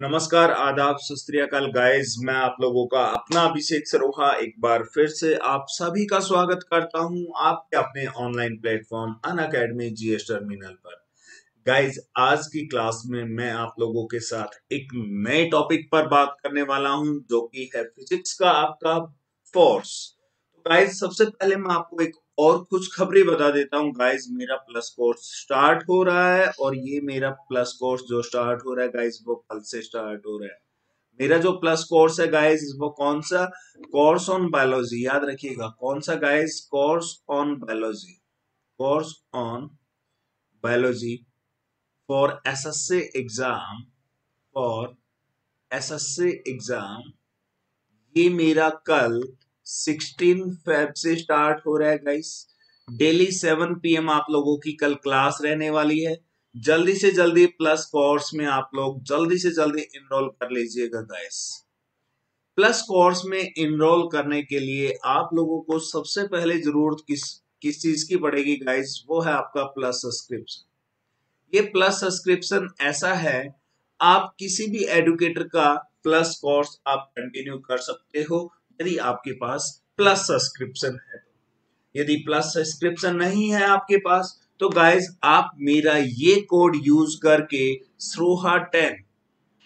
नमस्कार, आदाब, सत श्री अकाल गाइस। मैं आप लोगों का अपना अभिषेक सरोहा एक बार फिर से आप सभी का स्वागत करता हूं आपके अपने online platform Unacademy GS terminal पर। गाइस, आज की क्लास में मैं आप लोगों के साथ एक नए टॉपिक पर बात करने वाला हूं जो कि है फिजिक्स का आपका फोर्स। तो गाइस, सबसे पहले मैं आपको एक और कुछ खबरें बता देता हूँ। गाइस, मेरा प्लस कोर्स स्टार्ट हो रहा है और ये मेरा प्लस कोर्स जो स्टार्ट हो रहा है गाइस वो कल से स्टार्ट हो रहा है। मेरा जो प्लस कोर्स है गाइस वो कौन सा? Course on biology. याद रखिएगा, कौन सा guys? Course on biology. Course on biology for SSC exam. For SSC exam ये मेरा कल 16 फेब से स्टार्ट हो रहा है गाइस। डेली 7 PM आप लोगों की कल क्लास रहने वाली है। जल्दी से जल्दी प्लस कोर्स में आप लोग जल्दी से जल्दी इनरोल कर लीजिएगा गाइस। प्लस कोर्स में इनरोल करने के लिए आप लोगों को सबसे पहले जरूरत किस किस चीज की पड़ेगी गाइस? वो है आपका प्लस सब्सक्रिप्शन। ये प्लस सब्सक्रिप्शन ऐसा है, आप किसी भी एडुकेटर का प्लस कोर्स आप कंटिन्यू कर सकते हो यदि आपके पास प्लस सब्सक्रिप्शन है। यदि प्लस सब्सक्रिप्शन नहीं है आपके पास तो गाइस आप मेरा ये कोड यूज करके स्रोहा 10,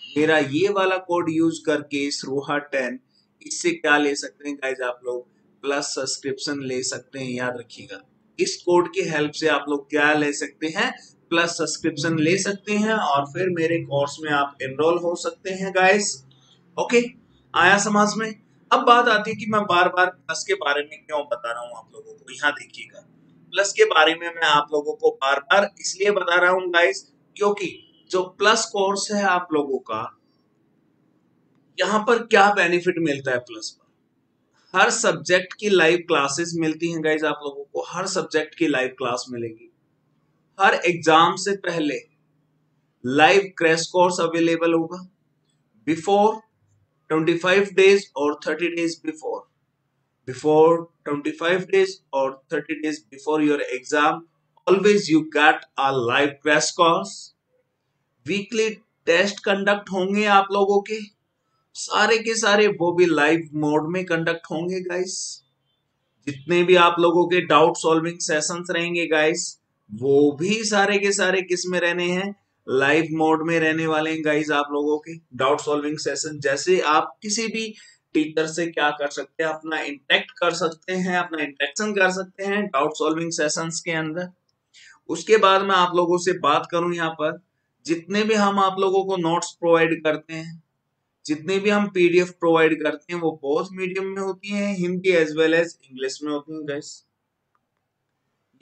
मेरा ये वाला कोड यूज करके स्रोहा 10, इससे क्या ले सकते हैं गाइस? आप लोग प्लस सब्सक्रिप्शन ले सकते हैं। याद रखिएगा, इस कोड की हेल्प से आप लोग क्या ले सकते हैं? प्लस सब्सक्रिप्शन ले सकते हैं और फिर मेरे कोर्स में आप एनरोल हो सकते हैं गाइस। ओके, आया समझ में? अब बात आती है कि मैं बार बार प्लस के बारे में क्यों बता रहा हूँ आप लोगों को। यहाँ देखिएगा, प्लस के बारे में मैं आप लोगों को बार बार इसलिए बता रहा हूँ गाइस क्योंकि जो प्लस कोर्स है आप लोगों का, यहाँ पर क्या बेनिफिट मिलता है प्लस पर? हर सब्जेक्ट की लाइव क्लासेस मिलती हैं गाइज। आप लोगों को हर सब्जेक्ट की लाइव क्लास मिलेगी। हर एग्जाम से पहले लाइव क्रैश कोर्स अवेलेबल होगा। बिफोर 25 डेज और 30 डेज बिफोर, बिफोर 25 डेज और 30 days before your exam, always you get a live crash course. Weekly test conduct होंगे आप लोगों के, सारे के सारे वो भी लाइव मोड में कंडक्ट होंगे गाइस। जितने भी आप लोगों के डाउट सॉल्विंग सेशंस रहेंगे गाइस, वो भी सारे के सारे किस में रहने हैं? लाइव मोड में रहने वाले हैं गाइस। आप लोगों के डाउट सॉल्विंग सेशन जैसे आप किसी भी टीचर से क्या कर सकते हैं? अपना इंटरेक्ट कर सकते हैं, अपना इंटरेक्शन कर सकते हैं डाउट सॉल्विंग सेशंस के अंदर। उसके बाद मैं आप लोगों से बात करूं, यहाँ पर जितने भी हम आप लोगों को नोट्स प्रोवाइड करते हैं, जितने भी हम पीडीएफ प्रोवाइड करते हैं, वो बोथ मीडियम में होती हैं, Hindi as well as English में होती हैं गाइस।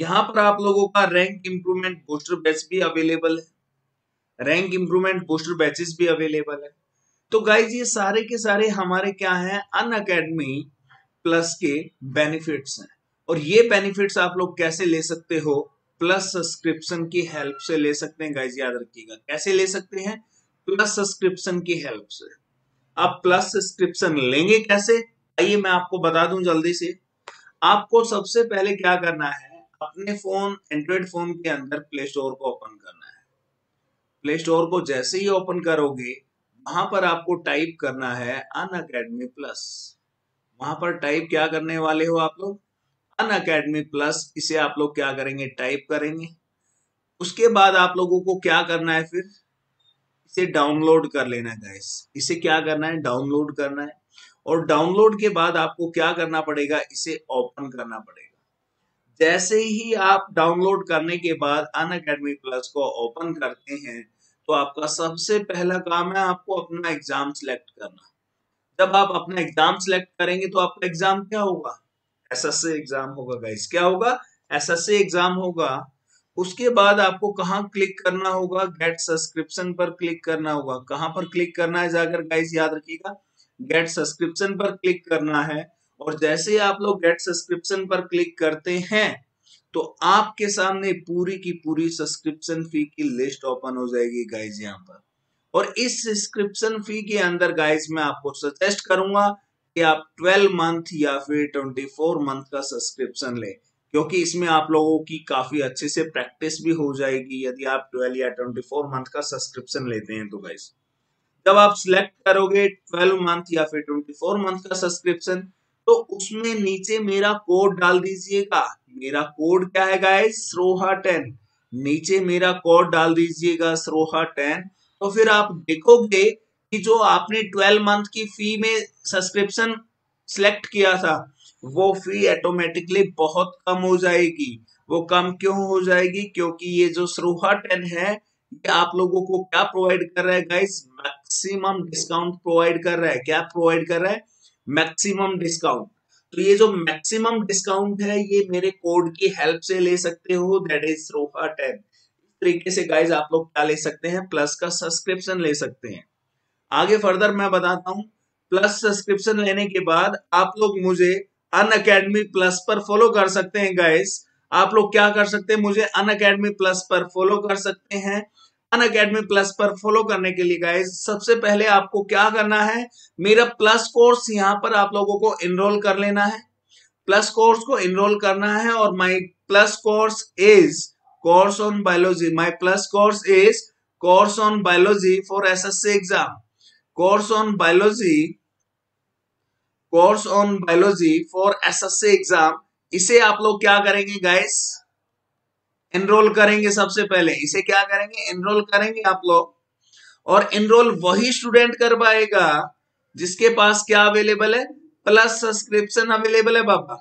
यहाँ पर आप लोगों का रैंक इंप्रूवमेंट बूस्टर बैच भी अवेलेबल है। रैंक इंप्रूवमेंट बूस्टर बैचेस भी अवेलेबल है। तो गाइज ये सारे के सारे हमारे क्या हैं? अन अकेडमी प्लस के बेनिफिट्स हैं। और ये बेनिफिट्स आप लोग कैसे ले सकते हो? प्लस सब्सक्रिप्शन की हेल्प से ले सकते हैं गाइज। याद रखिएगा, कैसे ले सकते हैं? प्लस सब्सक्रिप्शन की हेल्प से। आप प्लस सब्सक्रिप्शन लेंगे कैसे? आइए मैं आपको बता दूं जल्दी से। आपको सबसे पहले क्या करना है? अपने फोन, एंड्रॉइड फोन के अंदर प्ले स्टोर को ओपन करना है। प्ले स्टोर को जैसे ही ओपन करोगे, वहां पर आपको टाइप करना है अन अकेडमी प्लस। वहां पर टाइप क्या करने वाले हो आप लोग? अन अकेडमी प्लस। इसे आप लोग क्या करेंगे? टाइप करेंगे। उसके बाद आप लोगों को क्या करना है? फिर इसे डाउनलोड कर लेना है गाइस। इसे क्या करना है? डाउनलोड करना है। और डाउनलोड के बाद आपको क्या करना पड़ेगा? इसे ओपन करना पड़ेगा। जैसे ही आप डाउनलोड करने के बाद अन अकेडमी प्लस को ओपन करते हैं तो आपका सबसे पहला काम है आपको अपना एग्जाम सिलेक्ट करना। जब आप अपना एग्जाम सिलेक्ट करेंगे तो आपका एग्जाम क्या होगा? एसएससी एग्जाम होगा गाइस। क्या होगा? एसएससी एग्जाम होगा। उसके बाद आपको कहाँ क्लिक करना होगा? गेट सब्सक्रिप्शन पर क्लिक करना होगा। कहाँ पर क्लिक करना है जाकर गाइस? याद रखिएगा, गेट सब्सक्रिप्शन पर क्लिक करना है। और जैसे ही आप लोग गेट सब्सक्रिप्शन पर क्लिक करते हैं तो आपके सामने पूरी की पूरी सब्सक्रिप्शन फी की लिस्ट ओपन हो जाएगी गाइस यहाँ पर। और इस सब्सक्रिप्शन फी के अंदर गाइस मैं आपको सजेस्ट करूंगा कि आप 12 मंथ या फिर 24 मंथ का सब्सक्रिप्शन लें, क्योंकि इसमें आप लोगों की काफी अच्छे से प्रैक्टिस भी हो जाएगी यदि आप 12 या 24 मंथ का सब्सक्रिप्शन लेते हैं तो गाइस। जब आप सिलेक्ट करोगे 12 मंथ या फिर 24 मंथ का सब्सक्रिप्शन, तो उसमें नीचे मेरा कोड डाल दीजिएगा। मेरा कोड क्या है गाइस? SROHA10। नीचे मेरा कोड डाल दीजिएगा SROHA10। तो फिर आप देखोगे कि जो आपने 12 मंथ की फी में सब्सक्रिप्शन सिलेक्ट किया था, वो फी ऑटोमेटिकली बहुत कम हो जाएगी। वो कम क्यों हो जाएगी? क्योंकि ये जो SROHA10 है, ये आप लोगों को क्या प्रोवाइड कर रहा है गाइस? मैक्सिमम डिस्काउंट प्रोवाइड कर रहा है। क्या प्रोवाइड कर रहा है? Maximum discount. तो ये जो मैक्सिमम डिस्काउंट है, ये मेरे कोड की हेल्प से ले सकते हो, दैट इज SROHA10। इस तरीके से गाइस आप लोग क्या ले सकते हैं? प्लस का सब्सक्रिप्शन ले सकते हैं। आगे फर्दर मैं बताता हूँ। प्लस सब्सक्रिप्शन लेने के बाद आप लोग मुझे अनअकैडमी प्लस पर फॉलो कर सकते हैं गाइस। आप लोग क्या कर सकते हैं? मुझे अनअकैडमी प्लस पर फॉलो कर सकते हैं। अनअकैडमी प्लस पर फॉलो करने के लिए गाइस सबसे पहले आपको क्या करना है? मेरा प्लस कोर्स यहाँ पर आप लोगों को इनरोल कर लेना है। प्लस कोर्स को इनरोल करना है और my plus course is course on biology. My plus course is course on biology for SSC exam. Course on biology, course on biology for SSC exam. इसे आप लोग क्या करेंगे गाइस? एनरोल करेंगे। सबसे पहले इसे क्या करेंगे? एनरोल करेंगे आप लोग। और एनरोल वही स्टूडेंट कर पाएगा जिसके पास क्या अवेलेबल है? प्लस सब्सक्रिप्शन अवेलेबल है बाबा।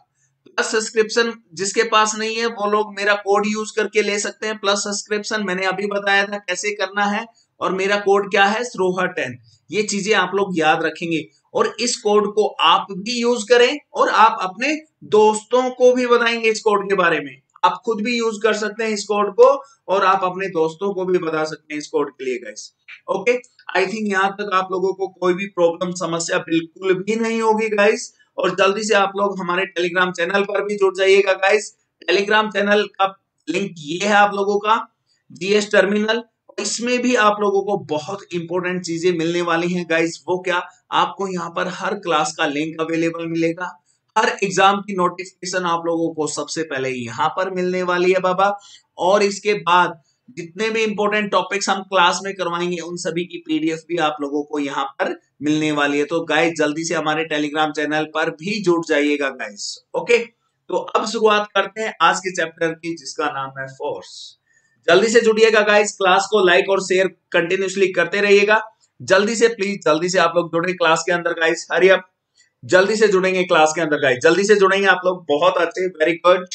प्लस सब्सक्रिप्शन जिसके पास नहीं है, वो लोग मेरा कोड यूज करके ले सकते हैं प्लस सब्सक्रिप्शन। मैंने अभी बताया था कैसे करना है। और मेरा कोड क्या है? SROHA10। ये चीजें आप लोग याद रखेंगे और इस कोड को आप भी यूज करें और आप अपने दोस्तों को भी बताएंगे इस कोड के बारे में। आप खुद भी यूज कर सकते हैं इस कोड को और आप अपने दोस्तों को भी बता सकते हैं इस कोड के लिए गाइस। ओके, आई थिंक यहाँ तक आप लोगों को कोई भी प्रॉब्लम समस्या बिल्कुल भी नहीं होगी गाइस। और जल्दी से आप लोग हमारे टेलीग्राम चैनल पर भी जुड़ जाइएगा गाइस। टेलीग्राम चैनल का लिंक ये है आप लोगों का, जीएस टर्मिनल। इसमें भी आप लोगों को बहुत इंपॉर्टेंट चीजें मिलने वाली हैं गाइस। वो क्या? आपको यहाँ पर हर क्लास का लिंक अवेलेबल मिलेगा। हर एग्जाम की नोटिफिकेशन आप लोगों को सबसे पहले यहाँ पर मिलने वाली है बाबा। और इसके बाद जितने भी इंपॉर्टेंट टॉपिक्स हम क्लास में करवाएंगे, उन सभी की पीडीएफ भी आप लोगों को यहाँ पर मिलने वाली है। तो गाइस जल्दी से हमारे टेलीग्राम चैनल पर भी जुड़ जाइएगा गाइस। ओके, तो अब शुरुआत करते हैं आज के चैप्टर की, जिसका नाम है फोर्स। जल्दी से जुड़िएगा गाइस। क्लास को लाइक और शेयर कंटिन्यूसली करते रहिएगा। जल्दी से प्लीज, जल्दी से आप लोग जुड़े क्लास के अंदर गाइस। हरी अप, जल्दी से जुड़ेंगे क्लास के अंदर गाइस। जल्दी से जुड़ेंगे आप लोग। बहुत अच्छे, वेरी गुड।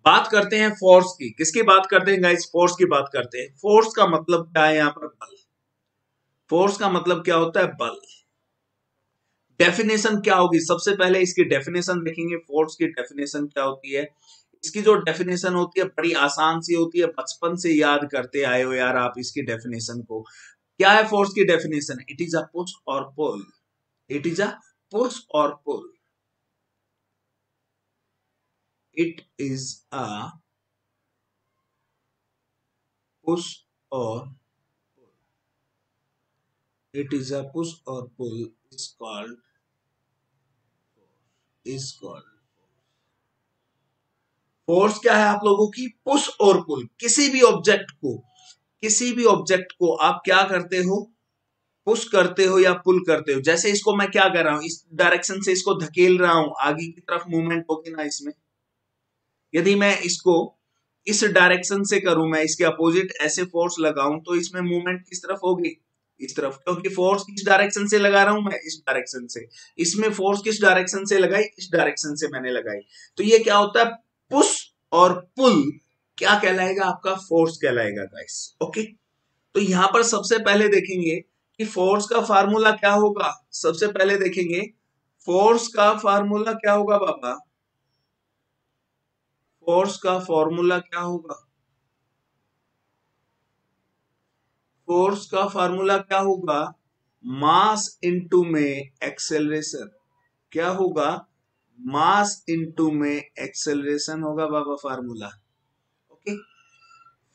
बात करते हैं फोर्स की। किसकी बात करते हैं गाइस? फोर्स की बात करते हैं। फोर्स का मतलब क्या है यहाँ पर? बल। फोर्स का मतलब क्या होता है? बल। डेफिनेशन क्या होगी? सबसे पहले इसकी डेफिनेशन देखेंगे। फोर्स की डेफिनेशन क्या होती है? इसकी जो डेफिनेशन होती है बड़ी आसान सी होती है, बचपन से याद करते आए हो यार आप इसकी डेफिनेशन को। क्या है फोर्स की definition? It is a push और पुल। इट इज अ पुश और पुल। इट इज अ पुश और it is a push or pull is called force. क्या है आप लोगों की? पुश और पुल। किसी भी ऑब्जेक्ट को आप क्या करते हो? पुश करते हो या पुल करते हो। जैसे इसको मैं क्या कर रहा हूं? इस डायरेक्शन से इसको धकेल रहा हूं, आगे की तरफ मूवमेंट होगी ना इसमें। यदि मैं इसको इस डायरेक्शन से करूं, मैं इसके अपोजिट ऐसे फोर्स लगाऊं, तो इसमें मूवमेंट किस तरफ होगी? इस तरफ। क्योंकि फोर्स किस डायरेक्शन से लगा रहा हूं मैं? इस डायरेक्शन से। इसमें फोर्स किस डायरेक्शन से लगाई? इस डायरेक्शन से मैंने लगाई। तो ये क्या होता है? पुश और पुल। क्या कहलाएगा? आपका फोर्स कहलाएगा गाइस। ओके, तो यहां पर सबसे पहले देखेंगे कि फोर्स का फार्मूला क्या होगा। सबसे पहले देखेंगे फोर्स का फार्मूला क्या होगा बाबा। फोर्स का फॉर्मूला क्या होगा? फोर्स का फार्मूला क्या होगा? मास इनटू में एक्सेलरेशन। क्या होगा? मास इनटू में एक्सेलरेशन होगा बाबा फार्मूला। ओके,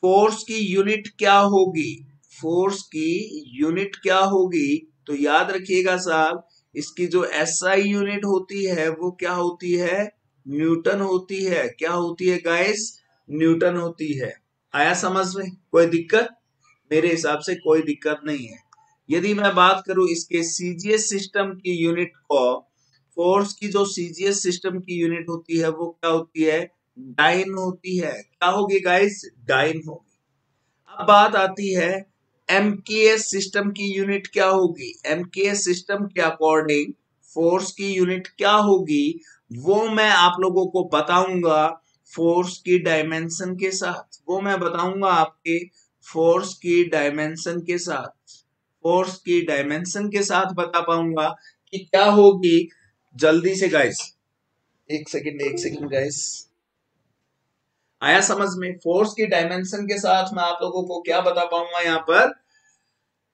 फोर्स की यूनिट क्या होगी? फोर्स की यूनिट क्या होगी? तो याद रखिएगा साहब, इसकी जो एसआई यूनिट होती है वो क्या होती है? न्यूटन होती है। क्या होती है गाइस? न्यूटन होती है। आया समझ में? कोई दिक्कत? मेरे हिसाब से कोई दिक्कत नहीं है। यदि मैं बात करूं इसके सीजीएस सिस्टम की यूनिट को, फोर्स की जो सीजीएस सिस्टम की यूनिट होती है वो क्या होती है, डाइन होती है। क्या होगी गाइस, डाइन होगी। अब बात आती है एमकेएस सिस्टम की यूनिट क्या होगी। एमकेएस सिस्टम के अकॉर्डिंग फोर्स की यूनिट क्या होगी वो मैं आप लोगों को बताऊंगा फोर्स की डायमेंशन के साथ। वो मैं बताऊंगा आपके फोर्स की डायमेंशन के साथ, फोर्स की डायमेंशन के साथ बता पाऊंगा कि क्या होगी। जल्दी से गाइस, एक सेकंड गाइस, आया समझ में। फोर्स की डायमेंशन के साथ मैं आप लोगों को क्या बता पाऊंगा, यहाँ पर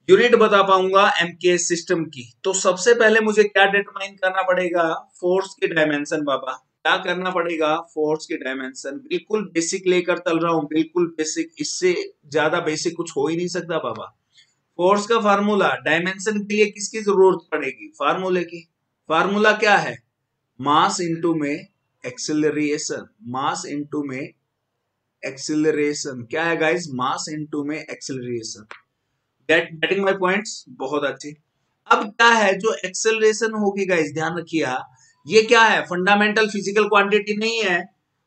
यूनिट बता पाऊंगा एमकेएस सिस्टम की। तो सबसे पहले मुझे क्या डिटरमाइन करना पड़ेगा, फोर्स की डायमेंशन। बाबा क्या करना पड़ेगा, फोर्स की डायमेंशन। बिल्कुल बेसिक लेकर चल रहा हूं, बिल्कुल बेसिक, इससे ज्यादा बेसिक कुछ हो ही नहीं सकता बाबा। फोर्स का फार्मूला, डायमेंशन के लिए किसकी जरूरत पड़ेगी, फार्मूले की। फार्मूला क्या है, मास इंटू में एक्सिलरेशन, मास इंटू में एक्सिलरेशन। क्या है गाइस, मास इंटू में एक्सिलरेशन। गेटिंग माय पॉइंट्स, बहुत अच्छे। अब क्या है जो एक्सेलरेशन होगी गाइस, ध्यान रखिए, ये क्या है, फंडामेंटल फिजिकल क्वांटिटी नहीं है,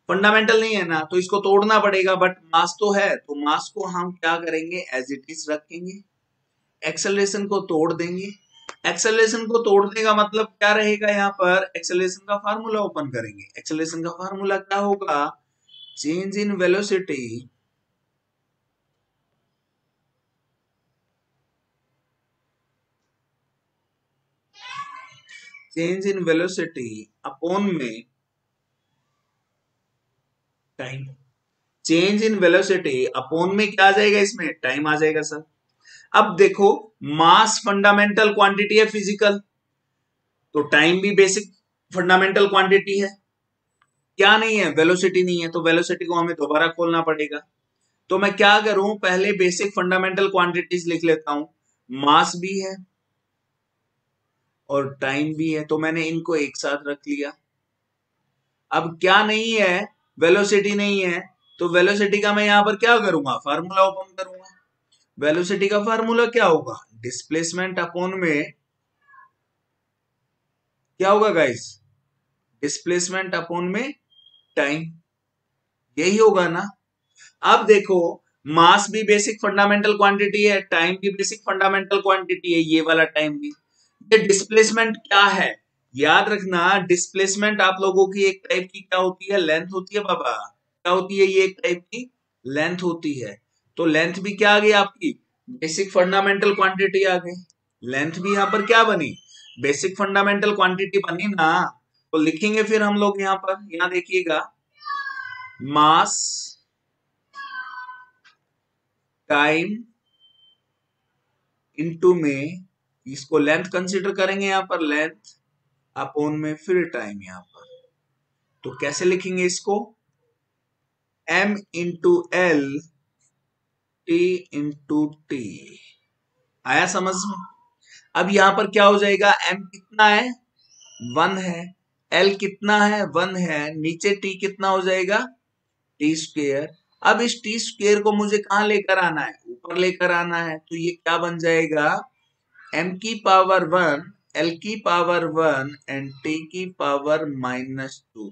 फंडामेंटल नहीं है ना, तो इसको तोड़ना पड़ेगा, बट मास तो है, तो मास को हम क्या करेंगे, एज इट इज रखेंगे, एक्सेलरेशन को तोड़ देंगे। एक्सेलरेशन को तोड़ने का मतलब क्या रहेगा, यहाँ पर एक्सेलरेशन का फार्मूला ओपन करेंगे। एक्सेलरेशन का फार्मूला क्या होगा, change in velocity change in velocity upon में time. Change in velocity upon में क्या आ जाएगा, इसमें टाइम आ जाएगा सर। अब देखो, मास फंडामेंटल क्वांटिटी है फिजिकल, तो टाइम भी बेसिक फंडामेंटल क्वांटिटी है। क्या नहीं है, वेलोसिटी नहीं है, तो वेलोसिटी को हमें दोबारा खोलना पड़ेगा। तो मैं क्या करूं, पहले बेसिक फंडामेंटल क्वांटिटीज लिख लेता हूं। मास भी है और टाइम भी है, तो मैंने इनको एक साथ रख लिया। अब क्या नहीं है, वेलोसिटी नहीं है, तो वेलोसिटी का मैं यहां पर क्या करूंगा, फार्मूला ओपन करूंगा। वेलोसिटी का फार्मूला क्या होगा, डिस्प्लेसमेंट अपॉन में क्या होगा गाइस, डिस्प्लेसमेंट अपॉन में टाइम, यही होगा ना। अब देखो, मास भी बेसिक फंडामेंटल क्वांटिटी है, टाइम भी बेसिक फंडामेंटल क्वांटिटी है, ये वाला टाइम भी। ये डिस्प्लेसमेंट क्या है, याद रखना, डिस्प्लेसमेंट आप लोगों की एक टाइप की क्या होती है, लेंथ होती है बाबा। क्या होती है, ये एक टाइप की लेंथ होती है। तो लेंथ भी क्या आ गई आपकी, बेसिक फंडामेंटल क्वांटिटी आ गई। लेंथ भी यहाँ पर क्या बनी, बेसिक फंडामेंटल क्वांटिटी बनी ना। तो लिखेंगे फिर हम लोग यहाँ पर, यहाँ देखिएगा, मास टाइम इनटू में, इसको लेंथ कंसीडर करेंगे यहाँ पर, लेंथ अपॉन में फिर टाइम यहाँ पर। तो कैसे लिखेंगे इसको, m into L T into T. आया समझ में। अब यहां पर क्या हो जाएगा, m कितना है, 1 है, l कितना है, 1 है, नीचे t कितना हो जाएगा, टी स्क्वेयर। अब इस टी स्क्वेयर को मुझे कहां लेकर आना है, ऊपर लेकर आना है, तो ये क्या बन जाएगा, m की पावर 1, l की पावर 1 एंड t की पावर -2।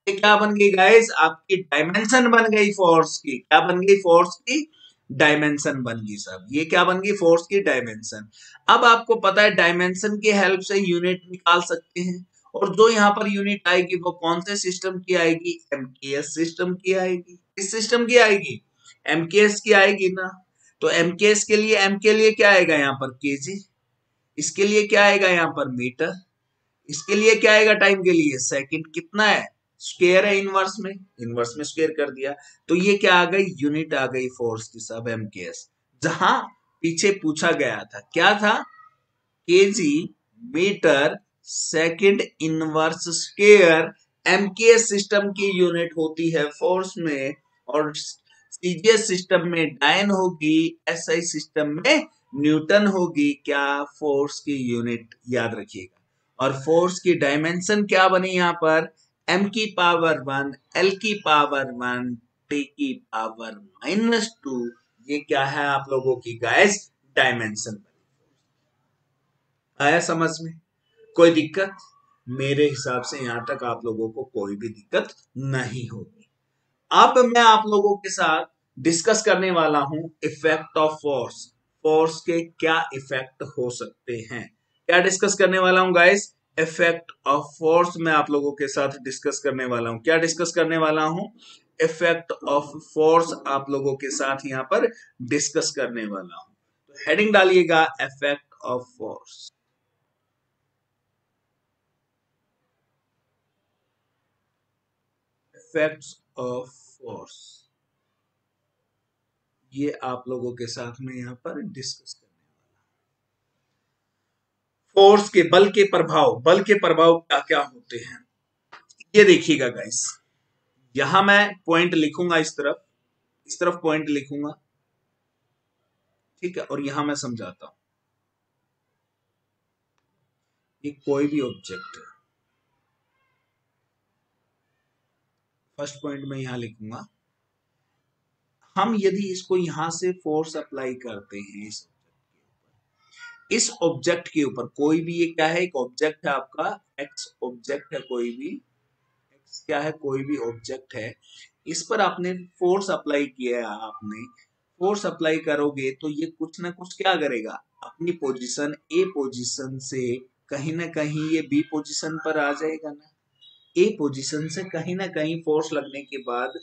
ये क्या बन गई गाइस, आपकी डायमेंशन बन गई फोर्स की। क्या बन गई, फोर्स की डायमेंशन बन गई सब। ये क्या बन गई, फोर्स की डायमेंशन। अब आपको पता है डायमेंशन की हेल्प से यूनिट निकाल सकते हैं, और जो यहाँ पर यूनिट आएगी वो कौन से सिस्टम की आएगी, एमकेएस सिस्टम की आएगी। किस सिस्टम की आएगी, एमकेएस की आएगी ना। तो एमकेएस के लिए, एम के लिए क्या आएगा यहाँ पर, केजी। इसके लिए क्या आएगा यहाँ पर, मीटर। इसके लिए क्या आएगा, टाइम के लिए सेकंड। कितना है, स्क्वायर है, इनवर्स में स्क्वायर कर दिया। तो ये क्या आ गई, यूनिट आ गई फोर्स की सब, एमकेएस। जहां पीछे पूछा गया था क्या था, kg metre second inverse square. MKS system की यूनिट होती है फोर्स में, और सीजीएस सिस्टम में डायन होगी, एसआई सिस्टम में न्यूटन होगी। क्या, फोर्स की यूनिट याद रखिएगा। और फोर्स की डायमेंशन क्या बनी यहाँ पर, m की पावर 1, l की पावर 1, t की पावर -2। ये क्या है आप लोगों की गाइस, डायमेंशन बनी। आया समझ में? कोई दिक्कत? मेरे हिसाब से यहां तक आप लोगों को कोई भी दिक्कत नहीं होगी। अब मैं आप लोगों के साथ डिस्कस करने वाला हूं इफेक्ट ऑफ फोर्स। फोर्स के क्या इफेक्ट हो सकते हैं, क्या डिस्कस करने वाला हूं गाइस? इफेक्ट ऑफ फोर्स मैं आप लोगों के साथ डिस्कस करने वाला हूं। क्या डिस्कस करने वाला हूं? इफेक्ट ऑफ फोर्स आप लोगों के साथ यहां पर डिस्कस करने वाला हूं। तो हेडिंग डालिएगा effect of force. Effects of force, ये आप लोगों के साथ में यहां पर डिस्कस करने वाला। फोर्स के बल के प्रभाव क्या क्या होते हैं ये देखिएगा गाइस। यहां मैं पॉइंट लिखूंगा, इस तरफ पॉइंट लिखूंगा, ठीक है, और यहां मैं समझाता हूं। ये कोई भी ऑब्जेक्ट है, फर्स्ट पॉइंट में यहां लिखूंगा। हम यदि इसको यहां से फोर्स अप्लाई करते हैं इस ऑब्जेक्ट के ऊपर, कोई भी ये क्या है, एक ऑब्जेक्ट है आपका, एक्स ऑब्जेक्ट है, कोई भी एक्स क्या है, कोई भी ऑब्जेक्ट है, इस पर आपने फोर्स अप्लाई किया है। आपने फोर्स अप्लाई करोगे तो ये कुछ ना कुछ क्या करेगा, अपनी पोजीशन ए पोजीशन से कहीं ना कहीं ये बी पोजीशन पर आ जाएगा ना। ए पोजीशन से कहीं ना कहीं फोर्स लगने के बाद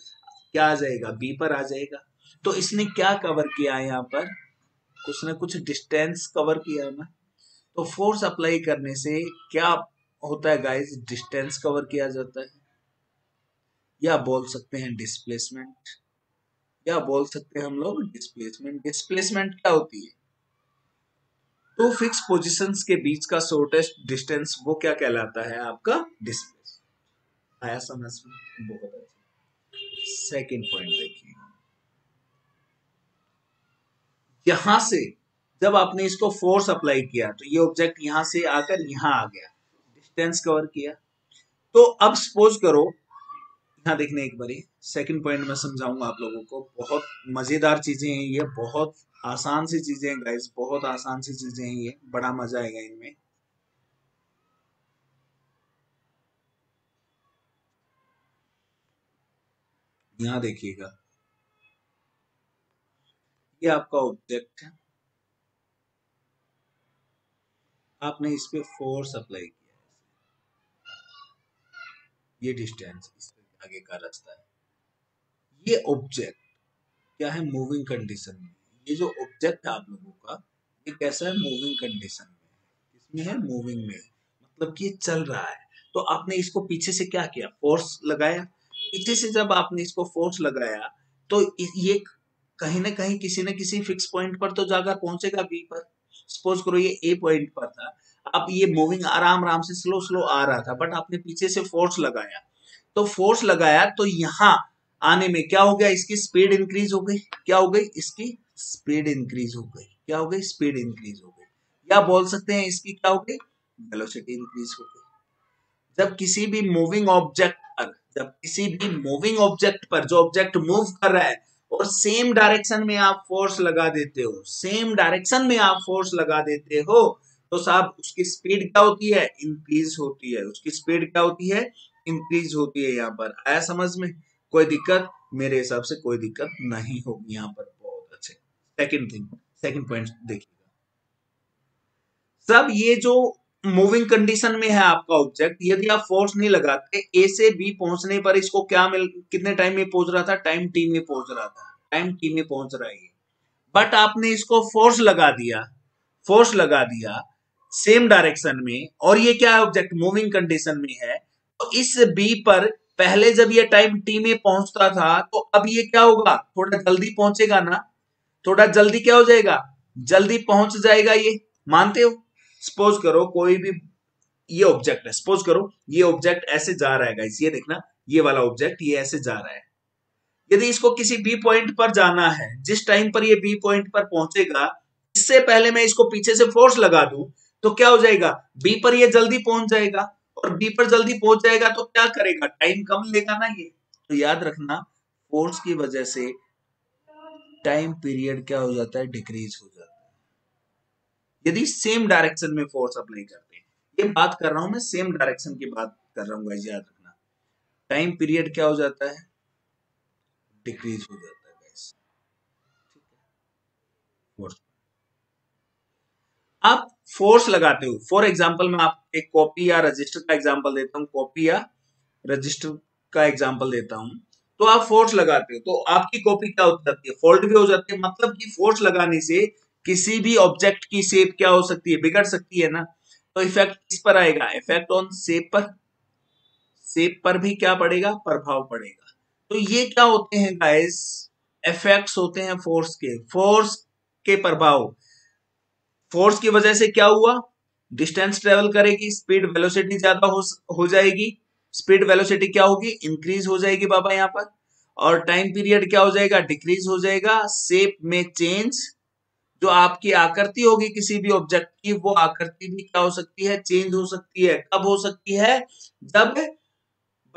क्या आ जाएगा, बी पर आ जाएगा। तो इसने क्या कवर किया है यहाँ पर, कुछ ना कुछ डिस्टेंस कवर किया है ना। तो फोर्स अप्लाई करने से क्या होता है गाइस, डिस्टेंस कवर किया जाता है, या बोल सकते हैं डिस्प्लेसमेंट, या बोल सकते हैं हम लोग डिस्प्लेसमेंट। डिस्प्लेसमेंट क्या होती है, तो फिक्स पोजीशंस के बीच का शॉर्टेस्ट डिस्टेंस, वो क्या कहलाता है आपका, डिस्प्लेस। आया समझ में? बहुत अच्छा। सेकंड पॉइंट देखिए, यहां से जब आपने इसको फोर्स अप्लाई किया तो ये ऑब्जेक्ट यहां से आकर यहां आ गया, डिस्टेंस कवर किया। तो अब सपोज करो, यहाँ देखने एक बारी सेकंड पॉइंट में समझाऊंगा आप लोगों को। बहुत मजेदार चीजें हैं ये, बहुत आसान सी चीजें हैं गाइस, बहुत आसान सी चीजें हैं ये, बड़ा मजा आएगा इनमें। यहाँ देखिएगा, ये आपका ऑब्जेक्ट है, आपने इस पे फोर्स अप्लाई किया है, ये डिस्टेंस, इसके आगे का रास्ता है। ये ऑब्जेक्ट क्या है, मूविंग कंडीशन में। ये जो ऑब्जेक्ट है आप लोगों का, ये कैसा है, मूविंग कंडीशन में। इसमें है मूविंग में, मतलब कि ये चल रहा है। तो आपने इसको पीछे से क्या किया, फोर्स लगाया। पीछे से जब आपने इसको फोर्स लगाया तो ये कहीं ना कहीं किसी न किसी फिक्स पॉइंट पर तो जाकर पहुंचेगा, बी पर। सपोज करो ये ए पॉइंट पर था, अब ये मूविंग आराम आराम से स्लो स्लो आ रहा था, बट आपने पीछे से फोर्स लगाया। तो फोर्स लगाया तो यहाँ आने में क्या हो गया, इसकी स्पीड इंक्रीज हो गई। क्या हो गई, इसकी स्पीड इंक्रीज हो गई। क्या हो गई, स्पीड इंक्रीज हो गई, या बोल सकते हैं इसकी क्या हो गई, वेलोसिटी इंक्रीज हो गई। जब किसी भी मूविंग ऑब्जेक्ट पर, जब किसी भी मूविंग ऑब्जेक्ट पर, जो ऑब्जेक्ट मूव कर रहा है और सेम डायरेक्शन में आप फोर्स लगा देते हो, सेम डायरेक्शन में आप फोर्स लगा देते हो, तो साहब उसकी स्पीड क्या होती है, इंक्रीज होती है। उसकी स्पीड क्या होती है, इंक्रीज होती है। यहाँ पर आया समझ में? कोई दिक्कत? मेरे हिसाब से कोई दिक्कत नहीं होगी यहाँ पर। बहुत अच्छे। सेकंड थिंग, सेकंड पॉइंट देखिएगा, सब ये जो मूविंग कंडीशन में है आपका ऑब्जेक्ट, यदि आप फोर्स नहीं लगाते, ए से बी पहुंचने पर इसको क्या मिल, कितने टाइम में पहुंच रहा था, टाइम टी में पहुंच रहा था, टाइम टी में पहुंच रहा है। बट आपने इसको फोर्स लगा दिया, फोर्स लगा दिया सेम डायरेक्शन में, और ये क्या है, ऑब्जेक्ट मूविंग कंडीशन में है। तो इस बी पर पहले जब ये टाइम टी में पहुंचता था, तो अब ये क्या होगा, थोड़ा जल्दी पहुंचेगा ना, थोड़ा जल्दी क्या हो जाएगा, जल्दी पहुंच जाएगा ये, मानते हो? सपोज करो कोई भी ये ऑब्जेक्ट है, सपोज करो ये ऑब्जेक्ट ऐसे जा रहा है गाइस, ये देखना, ये वाला ऑब्जेक्ट ये ऐसे जा रहा है। यदि इसको किसी बी पॉइंट पर जाना है, जिस टाइम पर ये बी पॉइंट पर पहुंचेगा, इससे पहले मैं इसको पीछे से फोर्स लगा दूं, तो क्या हो जाएगा, बी पर ये जल्दी पहुंच जाएगा। और बी पर जल्दी पहुंच जाएगा तो क्या करेगा, टाइम कम लेगा ना ये। तो याद रखना, फोर्स की वजह से टाइम पीरियड क्या हो जाता है, डिक्रीज हो जाता है। यदि सेम डायरेक्शन में फोर्स अप्लाई करते हैं। ये बात कर रहा हूं मैं सेम डायरेक्शन की बात कर रहा हूँ गाइस, याद रखना। टाइम पीरियड क्या हो जाता है, डिक्रीज हो जाता है गाइस। फोर्स, आप फोर्स लगाते हो, फॉर एग्जांपल मैं आपको एक कॉपी या रजिस्टर का एग्जांपल देता हूँ, कॉपी या रजिस्टर का एग्जांपल देता हूँ। तो आप फोर्स लगाते हो तो आपकी कॉपी क्या हो जाती है, फोल्ड भी हो जाती है। मतलब कि फोर्स लगाने से किसी भी ऑब्जेक्ट की शेप क्या हो सकती है, बिगड़ सकती है ना। तो इफेक्ट किस पर आएगा, इफेक्ट ऑन शेप पर, शेप पर भी क्या पड़ेगा, प्रभाव पड़ेगा। तो ये क्या होते हैं गाइस, इफेक्ट्स होते हैं फोर्स के, फोर्स के प्रभाव। फोर्स की वजह से क्या हुआ, डिस्टेंस ट्रेवल करेगी, स्पीड वेलोसिटी ज्यादा हो जाएगी, स्पीड वेलोसिटी क्या होगी, इंक्रीज हो जाएगी बाबा यहाँ पर। और टाइम पीरियड क्या हो जाएगा, डिक्रीज हो जाएगा। शेप में चेंज, जो आपकी आकृति होगी किसी भी ऑब्जेक्ट की, वो आकृति भी क्या हो सकती है, चेंज हो सकती है। कब हो सकती है, जब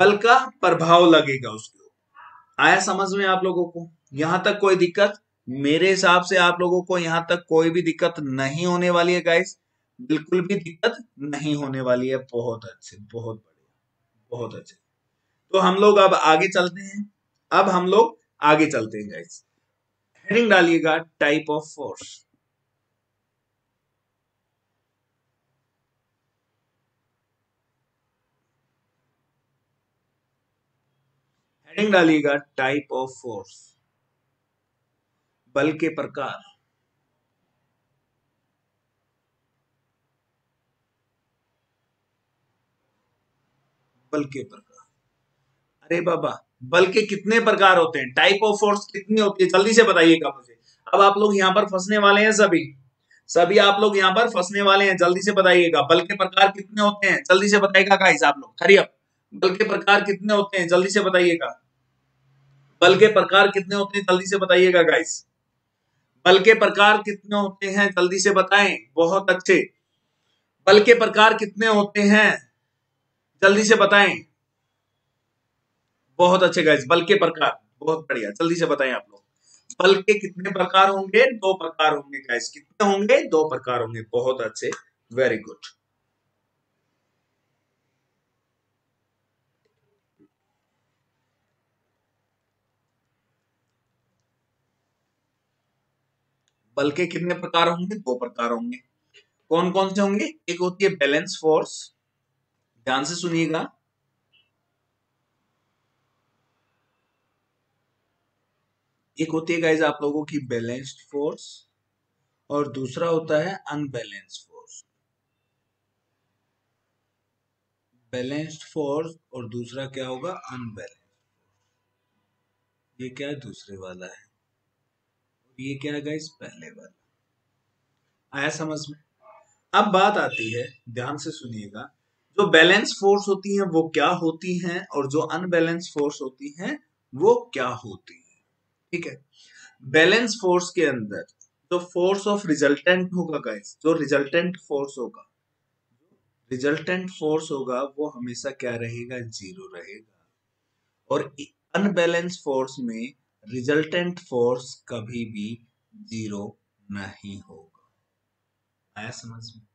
बल का प्रभाव लगेगा उसके ऊपर। आया समझ में आप लोगों को, यहां तक कोई दिक्कत, मेरे हिसाब से आप लोगों को यहां तक कोई भी दिक्कत नहीं होने वाली है गाइस, बिल्कुल भी दिक्कत नहीं होने वाली है। बहुत अच्छे, बहुत बढ़िया, बहुत अच्छे। तो हम लोग अब आगे चलते हैं, अब हम लोग आगे चलते हैं गाइस। हेडिंग डालिएगा टाइप ऑफ फोर्स। हेडिंग डालिएगा टाइप ऑफ फोर्स, बल के प्रकार। बल के प्रकार, अरे बाबा, बल के कितने प्रकार होते हैं, टाइप ऑफ फोर्स कितनी होती है, जल्दी से बताइएगा मुझे। अब आप लोग यहाँ पर फंसने वाले हैं, सभी सभी आप लोग यहाँ पर फंसने वाले हैं, जल्दी से बताइएगा। बल के प्रकार कितने होते हैं, जल्दी से बताइएगा गाइस, आप लोग हरी अप। बल के प्रकार कितने होते हैं, जल्दी से बताइएगा। बल के प्रकार कितने होते हैं, जल्दी से बताइएगा गाइस। बल के प्रकार कितने होते हैं, जल्दी से बताएं। बहुत अच्छे, बल के प्रकार कितने होते हैं, जल्दी से बताएं। बहुत अच्छे गाइस, बल के प्रकार, बहुत बढ़िया, जल्दी से बताएं आप लोग। बल के कितने प्रकार होंगे, दो प्रकार होंगे गाइस। कितने होंगे, दो प्रकार होंगे। बहुत अच्छे, वेरी गुड। बल के कितने प्रकार होंगे, दो प्रकार होंगे। कौन कौन से होंगे, एक होती है बैलेंस फोर्स, ध्यान से सुनिएगा। एक होती है गाइस आप लोगों की बैलेंस्ड फोर्स, और दूसरा होता है अनबैलेंस्ड फोर्स। बैलेंस्ड फोर्स और दूसरा क्या होगा, अनबैलेंस्ड। ये क्या है, दूसरे वाला है। ये क्या है गाइस, पहले वाला। आया समझ में। अब बात आती है, ध्यान से सुनिएगा, जो बैलेंस फोर्स होती हैं वो क्या होती हैं, और जो अनबैलेंस फोर्स होती हैं वो क्या होती हैं। ठीक है, बैलेंस फोर्स के अंदर जो फोर्स ऑफ रिजल्टेंट होगा गाइस, जो रिजल्टेंट फोर्स होगा, रिजल्टेंट फोर्स होगा वो हमेशा क्या रहेगा, जीरो रहेगा। और अनबैलेंस फोर्स में रिजल्टेंट फोर्स कभी भी जीरो नहीं होगा। आया समझ में।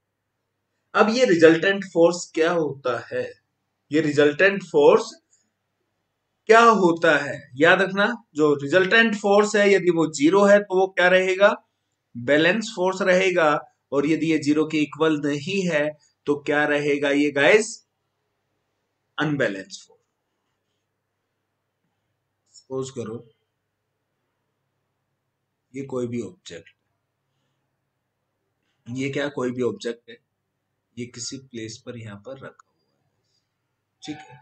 अब ये रिजल्टेंट फोर्स क्या होता है, ये रिजल्टेंट फोर्स क्या होता है, याद रखना। जो रिजल्टेंट फोर्स है यदि वो जीरो है तो वो क्या रहेगा, बैलेंस फोर्स रहेगा। और यदि ये जीरो के इक्वल नहीं है तो क्या रहेगा ये गाइस, अनबैलेंस फोर्स। सपोज करो ये कोई भी ऑब्जेक्ट, ये क्या कोई भी ऑब्जेक्ट है, ये किसी प्लेस पर यहां पर रखा हुआ है, ठीक है।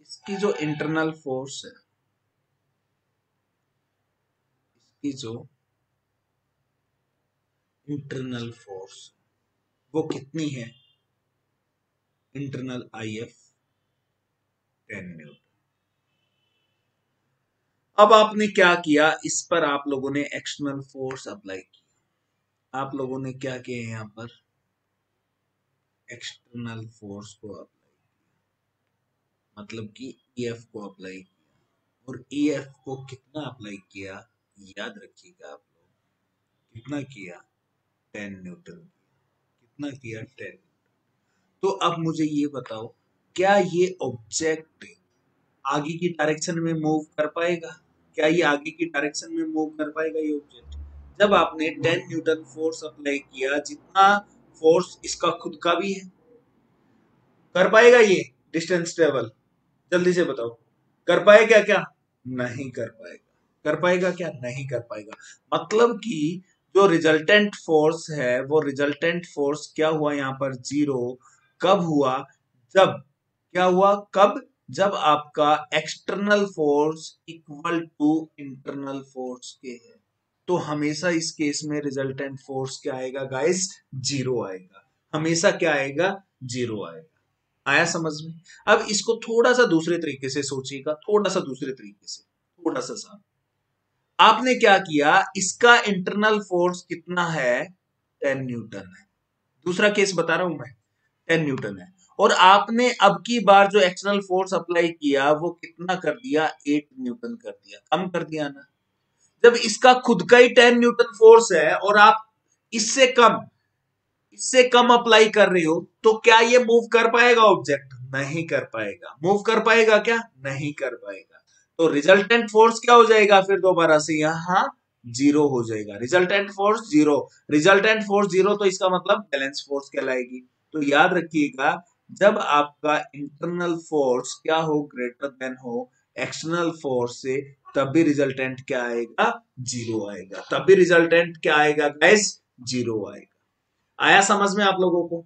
इसकी जो इंटरनल फोर्स है, इसकी जो इंटरनल फोर्स वो कितनी है, इंटरनल आई एफ 10 न्यूटन। अब आपने क्या किया, इस पर आप लोगों ने एक्सटर्नल फोर्स अप्लाई किया। आप लोगों ने क्या किया, यहाँ पर एक्सटर्नल फोर्स को अप्लाई, मतलब कि ईएफ को अप्लाई किया। और ईएफ को कितना अप्लाई किया, याद रखिएगा आप लोग, कितना किया, 10 न्यूटन। कितना किया? 10। तो अब मुझे ये बताओ, क्या ये ऑब्जेक्ट आगे की डायरेक्शन में मूव कर पाएगा? क्या ये आगे की डायरेक्शन में मूव कर पाएगा ये ऑब्जेक्ट? जब आपने 10 न्यूटन फोर्स अप्लाई किया, जितना फोर्स इसका खुद का भी है, कर पाएगा ये डिस्टेंस ट्रेवल? जल्दी से बताओ, कर पाएगा क्या? नहीं कर पाएगा। कर पाएगा क्या? नहीं कर पाएगा। मतलब कि जो रिजल्टेंट फोर्स है, वो रिजल्टेंट फोर्स क्या हुआ यहाँ पर? जीरो। कब हुआ? जब, क्या हुआ कब? जब आपका external force equal to internal force के है। तो हमेशा इस केस में रिजल्टेंट फोर्स क्या आएगा गाइस? जीरो आएगा। हमेशा क्या आएगा? जीरो आएगा। आया समझ में? अब इसको थोड़ा सा दूसरे तरीके से सोचिएगा, थोड़ा सा दूसरे तरीके से, थोड़ा सा आपने क्या किया, इसका इंटरनल फोर्स कितना है? 10 न्यूटन है। दूसरा केस बता रहा हूं मैं, 10 न्यूटन है। और आपने अब की बार जो एक्सटर्नल फोर्स अप्लाई किया वो कितना कर दिया? 8 न्यूटन कर दिया। कम कर दिया ना? जब इसका खुद का ही 10 न्यूटन फोर्स है और आप इससे कम, इससे कम अप्लाई कर रहे हो, तो क्या ये मूव कर पाएगा ऑब्जेक्ट? नहीं कर पाएगा। मूव कर पाएगा क्या? नहीं कर पाएगा। तो रिजल्टेंट फोर्स क्या हो जाएगा फिर? दोबारा से यहां जीरो हो जाएगा। Resultant force zero. Resultant force zero, तो इसका मतलब बैलेंस फोर्स कहलाएगी। तो याद रखिएगा, जब आपका इंटरनल फोर्स क्या हो? ग्रेटर देन हो एक्सटर्नल फोर्स से, तब भी रिजल्टेंट क्या आएगा? जीरो आएगा। तब भी रिजल्टेंट क्या आएगा गाइस? जीरो आएगा। आया समझ में आप लोगों को?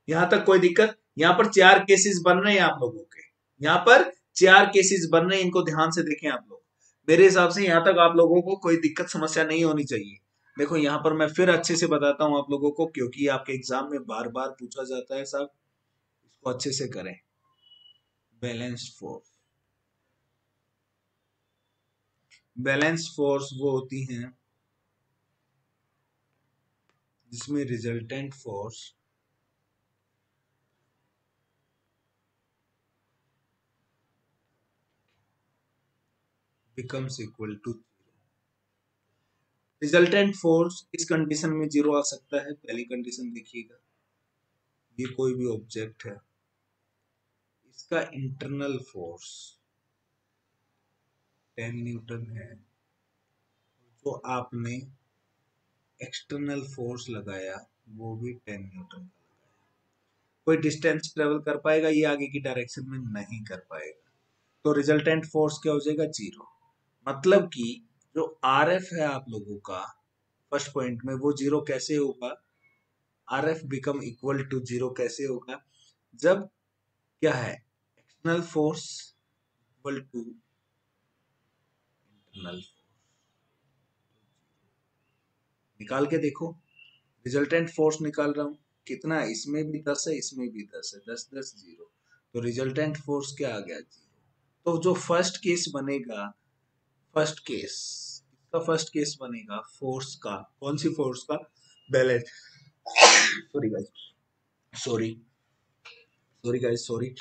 यहां तक कोई दिक्कत? यहां पर 4 केसेस बन रहे हैं आप लोगों के। यहां पर 4 केसेस बन रहे हैं, इनको ध्यान से देखें आप लोग। मेरे हिसाब से यहां तक आप लोगों को कोई दिक्कत समस्या नहीं होनी चाहिए। देखो यहां पर मैं फिर अच्छे से बताता हूं आप लोगों को, क्योंकि आपके एग्जाम में बार बार पूछा जाता है साहब, इसको अच्छे से करें। बैलेंस फोर्स, बैलेंस फोर्स वो होती हैं जिसमें resultant force becomes equal to. Resultant force किस कंडीशन में जीरो आ सकता है? पहली कंडीशन देखिएगा, ये कोई भी ऑब्जेक्ट है, इसका इंटरनल फोर्स 10 न्यूटन है, जो आपने एक्सटर्नल फोर्स लगाया वो भी 10 न्यूटन का। कोई डिस्टेंस ट्रेवल कर पाएगा ये आगे की डायरेक्शन में? नहीं कर पाएगा। तो रिजल्टेंट फोर्स क्या हो जाएगा? जीरो। मतलब कि जो आर एफ है आप लोगों का फर्स्ट पॉइंट में, वो जीरो कैसे होगा? R F become equal to zero कैसे होगा? जब क्या है? External force equal to internal. निकाल के देखो, रिजल्टेंट फोर्स निकाल रहा हूं, कितना है? इसमें भी 10 है, इसमें भी 10 है, 10 10 जीरो। तो रिजल्टेंट फोर्स क्या आ गया? जीरो। तो जो फर्स्ट केस बनेगा, फर्स्ट केस, इसका फर्स्ट केस बनेगा फोर्स का। कौन सी फोर्स का? Balance. Sorry guys, sorry, sorry guys, sorry.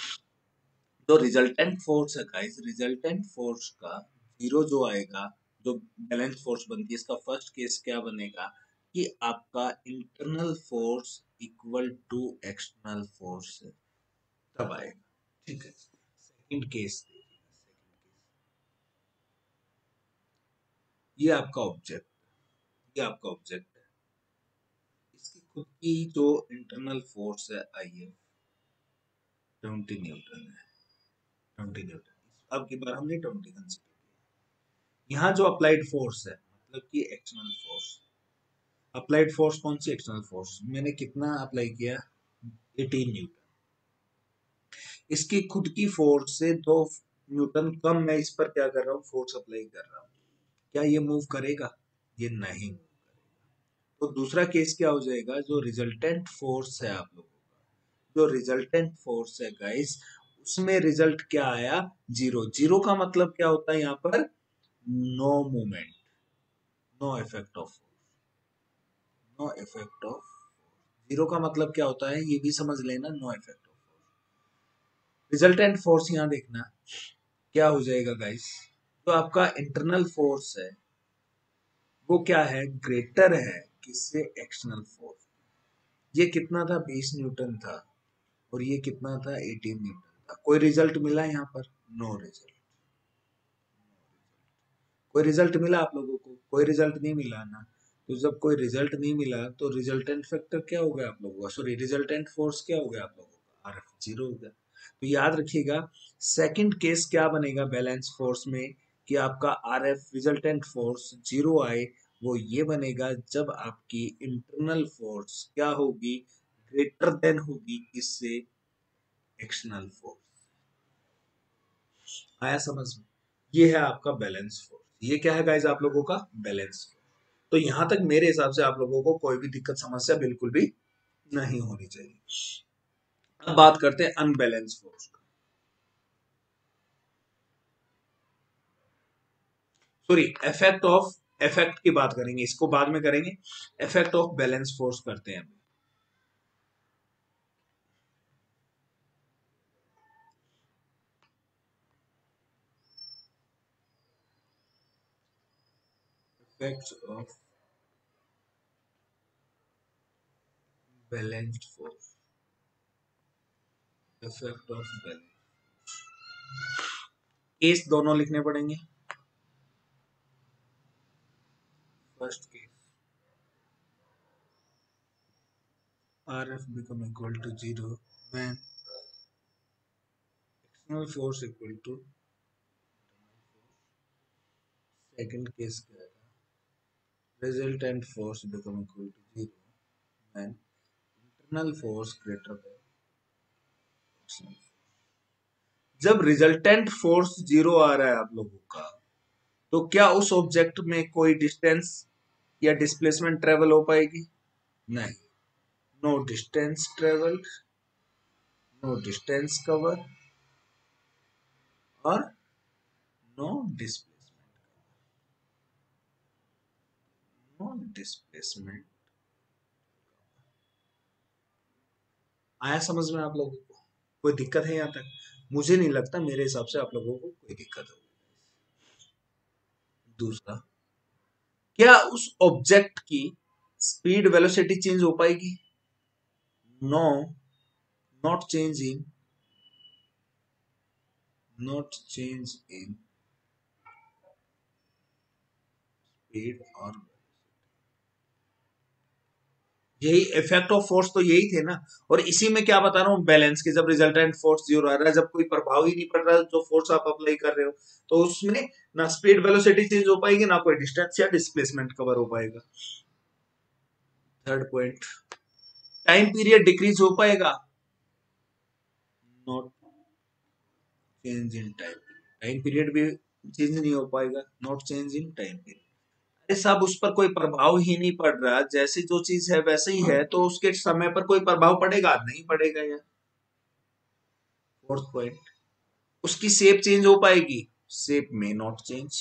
तो रिजल्टेंट फोर्स है गाइस, रिजल्टेंट फोर्स का जीरो जो आएगा, जो बैलेंस फोर्स बनती है, इसका फर्स्ट केस क्या बनेगा कि आपका internal force equal to external force तब आएगा। ठीक है, सेकंड केस, ये आपका ऑब्जेक्ट, ये आपका ऑब्जेक्ट है, इसकी खुद की जो इंटरनल फोर्स है आई है 20 न्यूटन है, 20 न्यूटन। अब की बार हमने 20 कंसीडर किया। यहाँ जो अप्लाइड फोर्स है, मतलब कि एक्सटर्नल फोर्स, अप्लाइड फोर्स कौन सी? External force. मैंने कितना अप्लाई किया? 18 न्यूटन। इसकी खुद की फोर्स से 2 न्यूटन कम मैं इस पर क्या कर रहा हूँ? फोर्स अप्लाई कर रहा हूँ। क्या ये मूव करेगा? ये नहीं। तो दूसरा केस क्या हो जाएगा? जो रिजल्टेंट फोर्स है आप लोगों का, जो रिजल्टेंट फोर्स है गाइस, उसमें रिजल्ट क्या आया? जीरो। जीरो का मतलब क्या होता है यहाँ पर? No movement, no effect of, no effect of. Zero का मतलब क्या होता है ये भी समझ लेना, no effect of. Resultant force यहाँ देखना क्या हो जाएगा गाइस, तो आपका इंटरनल फोर्स है वो क्या है? ग्रेटर है किससे? External force. ये कितना था? 20 न्यूटन था और ये कितना था? 18 न्यूटन था। कोई रिजल्ट मिला यहाँ पर? No result. कोई रिजल्ट मिला आप लोगों को? कोई रिजल्ट नहीं मिला ना। तो जब कोई रिजल्ट नहीं मिला तो रिजल्टेंट फैक्टर क्या हो गया आप लोगों का? सॉरी, रिजल्टेंट फोर्स क्या हो गया आप लोगों का? आरएफ जीरो हो गया। तो याद रखिएगा, सेकंड केस क्या बनेगा बैलेंस फोर्स में कि आपका आरएफ रिजल्टेंट फोर्स जीरो आए, वो ये बनेगा जब आपकी इंटरनल फोर्स क्या होगी? ग्रेटर देन होगी किससे? External force. आया समझ में? ये है आपका बैलेंस फोर्स। ये क्या है गाइस आप लोगों का? Balance force. तो यहां तक मेरे हिसाब से आप लोगों को कोई भी दिक्कत समस्या बिल्कुल भी नहीं होनी चाहिए। अब बात करते हैं अनबैलेंस फोर्स का। सॉरी, इफेक्ट की बात करेंगे, इसको बाद में करेंगे। इफेक्ट ऑफ बैलेंस फोर्स करते हैं। Effects of balanced force. Effect of balance. Case दोनों लिखने पड़ेंगे। First case, RF become equal to 0 when external force equal to second case क्या है? Resultant force become equal to 0 when internal force greater than external force। जब resultant force zero आ रहा है आप लोगों का, तो क्या उस ऑब्जेक्ट में कोई डिस्टेंस या डिस्प्लेसमेंट ट्रेवल हो पाएगी? नहीं। No distance travel, no distance cover और नो डिस्प्लेसमेंट, नो डिस्प्लेसमेंट। आया समझ में आप लोगों को? कोई दिक्कत है यहाँ तक? मुझे नहीं लगता, मेरे हिसाब से आप लोगों को कोई दिक्कत होगी। दूसरा, क्या उस ऑब्जेक्ट की स्पीड वेलोसिटी चेंज हो पाएगी? No, not change in, not change in speed और यही इफेक्ट ऑफ फोर्स तो यही थे ना। और इसी में क्या बता रहा हूँ, बैलेंस के जब रिजल्टेंट फोर्स जीरो आ रहा है, जब कोई प्रभाव ही नहीं पड़ रहा जो फोर्स आप अप्लाई कर रहे हो, तो उसमें ना स्पीड वेलोसिटी चेंज हो पाएगी, ना कोई डिस्टेंस या डिस्प्लेसमेंट कवर हो पाएगा। Third point, time period decrease हो पाएगा? Not change in time, time period भी चेंज नहीं हो पाएगा। Not change in time period. अरे साहब, उस पर कोई प्रभाव ही नहीं पड़ रहा, जैसी जो चीज है वैसे ही है, तो उसके समय पर कोई प्रभाव पड़ेगा? नहीं पड़ेगा यार। फोर्थ पॉइंट, उसकी शेप चेंज हो पाएगी? शेप में नॉट चेंज,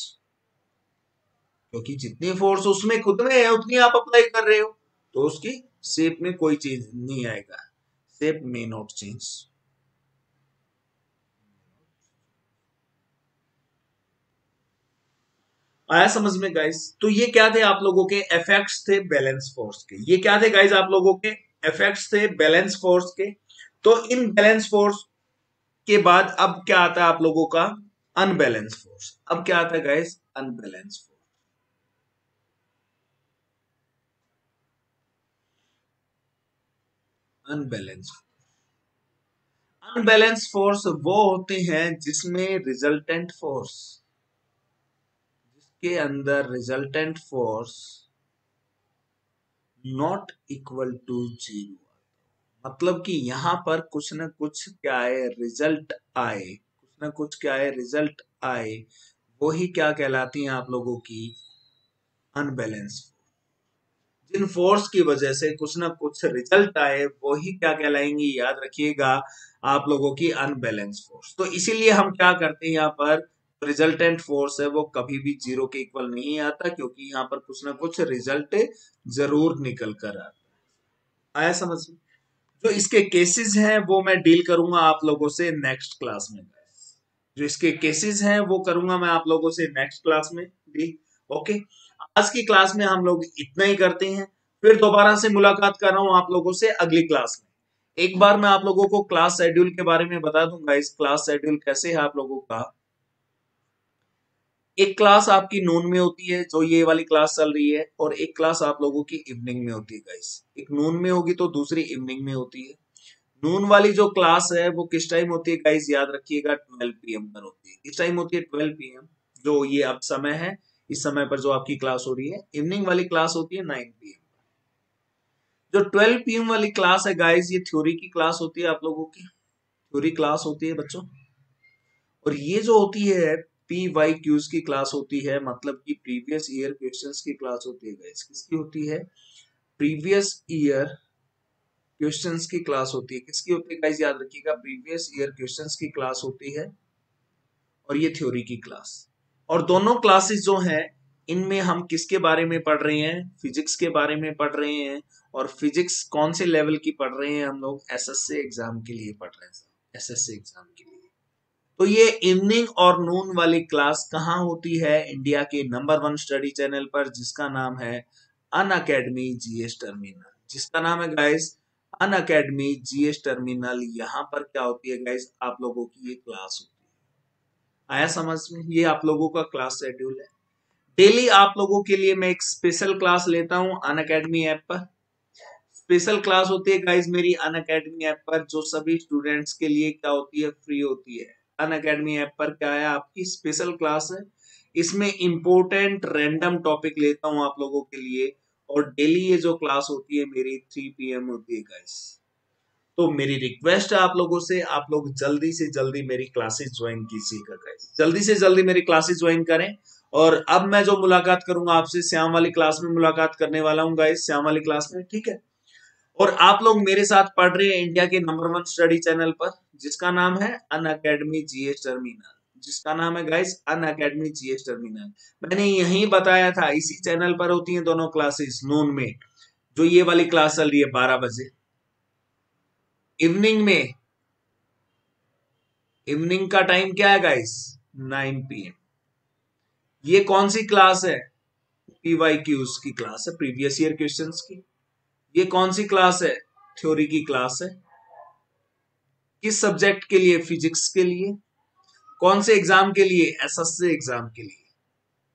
क्योंकि जितनी फोर्स उसमें खुद में है उतनी आप अप्लाई कर रहे हो, तो उसकी शेप में कोई चेंज नहीं आएगा। शेप में नॉट चेंज। आया समझ में गाइस? तो ये क्या थे आप लोगों के इफेक्ट्स थे बैलेंस फोर्स के। ये क्या थे गाइस आप लोगों के इफेक्ट्स थे बैलेंस फोर्स के। तो इन बैलेंस फोर्स के बाद अब क्या आता है आप लोगों का? Unbalance force. अब क्या आता है guys? Unbalance force. Unbalance, unbalance force वो होते हैं जिसमें रिजल्टेंट फोर्स, जिसके अंदर resultant force not equal to zero. मतलब कि यहां पर कुछ ना कुछ क्या है? रिजल्ट आए, कुछ ना कुछ क्या है? रिजल्ट आए। वो ही क्या कहलाती हैं आप लोगों की? अनबैलेंस। जिन फोर्स की वजह से कुछ ना कुछ रिजल्ट आए, वो ही क्या कहलाएंगी? याद रखिएगा, आप लोगों की अनबैलेंस फोर्स। तो इसीलिए हम क्या करते हैं, यहाँ पर रिजल्टेंट फोर्स है वो कभी भी जीरो के इक्वल नहीं आता, क्योंकि यहाँ पर कुछ ना कुछ रिजल्ट जरूर निकल कर आता है। आया समझ में? जो इसके केसेस हैं वो मैं डील करूंगा आप लोगों से नेक्स्ट क्लास में। जो इसके केसेस हैं वो करूंगा मैं आप लोगों से नेक्स्ट क्लास में डील। ओके, आज की क्लास में हम लोग इतना ही करते हैं। फिर दोबारा से मुलाकात कर रहा हूं आप लोगों से अगली क्लास में। एक बार मैं आप लोगों को क्लास शेड्यूल के बारे में बता दूंगा। इस क्लास शेड्यूल कैसे है आप लोगों का। एक क्लास आपकी नून में होती है, जो ये वाली क्लास चल रही है, और एक क्लास आप लोगों की इवनिंग में होती है गाइस। एक नून में होगी तो दूसरी इवनिंग में होती है। नून वाली जो क्लास है वो किस टाइम होती है गाइस, याद रखिएगा 12 PM पर होती है। किस टाइम होती है? 12 PM, जो ये अब समय है, इस समय पर जो आपकी क्लास हो रही है। इवनिंग वाली क्लास होती है 9 PM। जो 12 PM वाली क्लास है गाइस, ये थ्योरी की क्लास होती है, आप लोगों की थ्योरी क्लास होती है बच्चों। और ये जो होती है PYQs की क्लास होती है, मतलब कि प्रीवियस ईयर क्वेश्चंस की क्लास होती है गाइस। किसकी होती है? प्रीवियस ईयर क्वेश्चंस की क्लास होती है। किसकी होती है गाइस, याद रखिएगा, प्रीवियस ईयर क्वेश्चंस की क्लास होती है। और ये थ्योरी की क्लास। और दोनों क्लासेस जो हैं, इनमें हम किसके बारे में पढ़ रहे हैं? फिजिक्स के बारे में पढ़ रहे हैं। और फिजिक्स कौन से लेवल की पढ़ रहे हैं? हम लोग एसएससी एग्जाम के लिए पढ़ रहे हैं, एसएससी एग्जाम के लिए। तो ये इवनिंग और नून वाली क्लास कहाँ होती है? इंडिया के नंबर 1 स्टडी चैनल पर, जिसका नाम है अनअकैडमी जीएस टर्मिनल। जिसका नाम है गाइस अनअकैडमी जीएस टर्मिनल। यहाँ पर क्या होती है गाइस, आप लोगों की ये क्लास होती है। आया समझ में? ये आप लोगों का क्लास शेड्यूल है। डेली आप लोगों के लिए मैं एक स्पेशल क्लास लेता हूँ अनअकैडमी ऐप पर। स्पेशल क्लास होती है गाइस मेरी अनअकैडमी ऐप पर, जो सभी स्टूडेंट्स के लिए क्या होती है, फ्री होती है। अनअकैडमी ऐप पर क्या है, आपकी स्पेशल क्लास है। इसमें इंपॉर्टेंट रैंडम टॉपिक लेता हूं आप लोगों के लिए। और डेली ये जो क्लास होती है मेरी 3 PM होती है गाइस। तो मेरी रिक्वेस्ट है आप लोगों से, आप लोग जल्दी से जल्दी मेरी क्लासेस ज्वाइन कीजिएगा गाइस। जल्दी से जल्दी मेरी क्लासेस ज्वाइन करें। और अब मैं जो मुलाकात करूंगा आपसे, श्याम वाली क्लास में मुलाकात करने वाला हूँ गाइस, श्याम वाली क्लास में, ठीक है। और आप लोग मेरे साथ पढ़ रहे हैं इंडिया के नंबर 1 स्टडी चैनल पर, जिसका नाम है अनअकैडमी जीएस टर्मिनल। जिसका नाम है गाइस अनअकैडमी जीएस टर्मिनल। मैंने यही बताया था, इसी चैनल पर होती हैं दोनों क्लासेस नून में। जो ये वाली क्लास चल रही है 12 बजे, इवनिंग में, इवनिंग का टाइम क्या है गाइस, 9 PM। ये कौन सी क्लास है? PYQs की क्लास है, प्रीवियस ईयर क्वेश्चंस की। ये कौन सी क्लास है? थ्योरी की क्लास है। किस सब्जेक्ट के लिए? फिजिक्स के लिए। कौन से एग्जाम के लिए? एसएससी एग्जाम के लिए।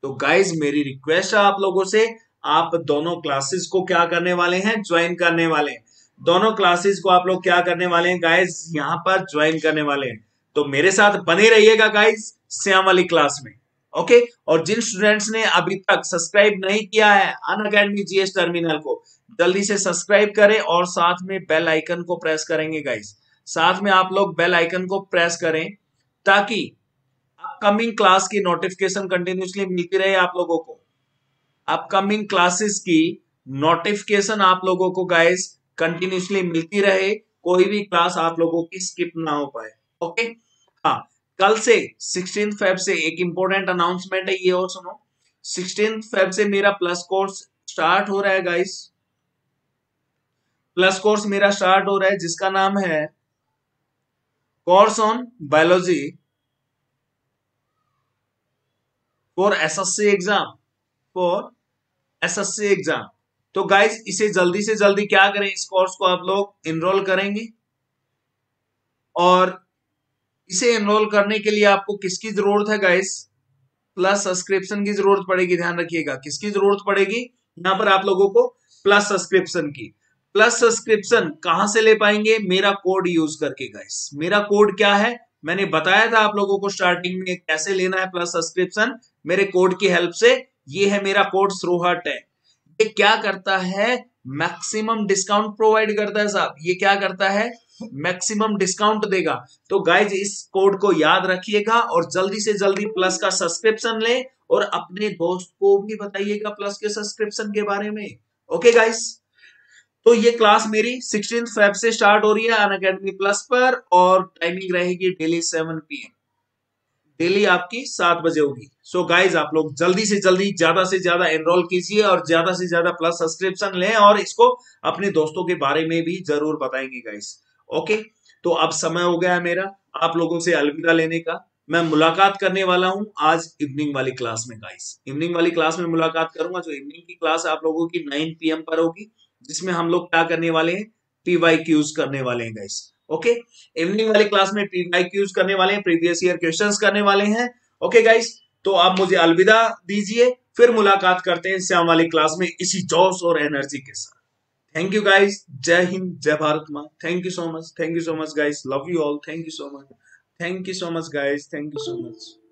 तो गाइज मेरी रिक्वेस्ट है आप लोगों से, आप दोनों क्लासेस को क्या करने वाले हैं, ज्वाइन करने वाले हैं। दोनों क्लासेस को आप लोग क्या करने वाले हैं गाइज, यहाँ पर ज्वाइन करने वाले हैं। तो मेरे साथ बने रहिएगा गाइज श्याम वाली क्लास में, ओके। और जिन स्टूडेंट्स ने अभी तक सब्सक्राइब नहीं किया है अनअकैडमी जीएस टर्मिनल को, जल्दी से सब्सक्राइब करें और साथ में बेल आइकन को प्रेस करेंगे गाइज। साथ में आप लोग बेल आइकन को प्रेस करें, ताकि अपकमिंग क्लास की नोटिफिकेशन कंटिन्यूसली मिलती रहे आप लोगों को। अपकमिंग क्लासेस की नोटिफिकेशन आप लोगों को गाइस कंटिन्यूसली मिलती रहे, कोई भी क्लास आप लोगों की स्किप ना हो पाए, ओके। हाँ, कल से 16 फेब से एक इंपॉर्टेंट अनाउंसमेंट है, ये और सुनो। 16 फेब से मेरा प्लस कोर्स स्टार्ट हो रहा है गाइस। प्लस कोर्स मेरा स्टार्ट हो रहा है, जिसका नाम है course on biology for SSC exam, for SSC exam. तो गाइज इसे जल्दी से जल्दी क्या करें, इस कोर्स को आप लोग इनरोल करेंगे। और इसे एनरोल करने के लिए आपको किसकी जरूरत है गाइस, प्लस सब्सक्रिप्शन की जरूरत पड़ेगी। ध्यान रखिएगा किसकी जरूरत पड़ेगी, यहां पर आप लोगों को प्लस सब्सक्रिप्शन की। प्लस सब्सक्रिप्शन कहां से ले पाएंगे, मेरा कोड यूज करके गाइस। मेरा कोड क्या है, मैंने बताया था आप लोगों को स्टार्टिंग में कैसे लेना है प्लस सब्सक्रिप्शन, मेरे कोड की हेल्प से। ये है मेरा कोड SROHA10। ये क्या करता है, मैक्सिमम डिस्काउंट प्रोवाइड करता है साहब। ये क्या करता है, मैक्सिमम डिस्काउंट देगा। तो गाइज इस कोड को याद रखिएगा और जल्दी से जल्दी प्लस का सब्सक्रिप्शन ले, और अपने दोस्त को भी बताइएगा प्लस के सब्सक्रिप्शन के बारे में, ओके गाइज। तो ये क्लास मेरी 16 फेब से स्टार्ट हो रही है अनअकैडमी प्लस पर, और टाइमिंग रहेगी डेली 7 PM। डेली आपकी 7 बजे होगी। सो गाइज आप लोग जल्दी से जल्दी ज्यादा से ज्यादा एनरोल कीजिए और ज्यादा से ज्यादा प्लस सब्सक्रिप्शन लें, और इसको अपने दोस्तों के बारे में भी जरूर बताएंगे गाइज, ओके। तो अब समय हो गया है मेरा आप लोगों से अलविदा लेने का। मैं मुलाकात करने वाला हूं आज इवनिंग वाली क्लास में गाइस। इवनिंग वाली क्लास में मुलाकात करूंगा। जो इवनिंग की क्लास आप लोगों की 9 PM पर होगी, जिसमें हम लोग क्या करने वाले हैं, PYQs करने वाले हैं गाइस। ओके, इवनिंग वाली क्लास में PYQs करने वाले हैं, प्रीवियस ईयर क्वेश्चंस करने वाले हैं। ओके गाइस, तो आप मुझे अलविदा दीजिए, फिर मुलाकात करते हैं शाम वाली क्लास में इसी जोश और एनर्जी के साथ। थैंक यू गाइस, जय हिंद, जय भारत माँ। Thank you so much guys, love you all, thank you so much, thank you so much guys, thank you so much.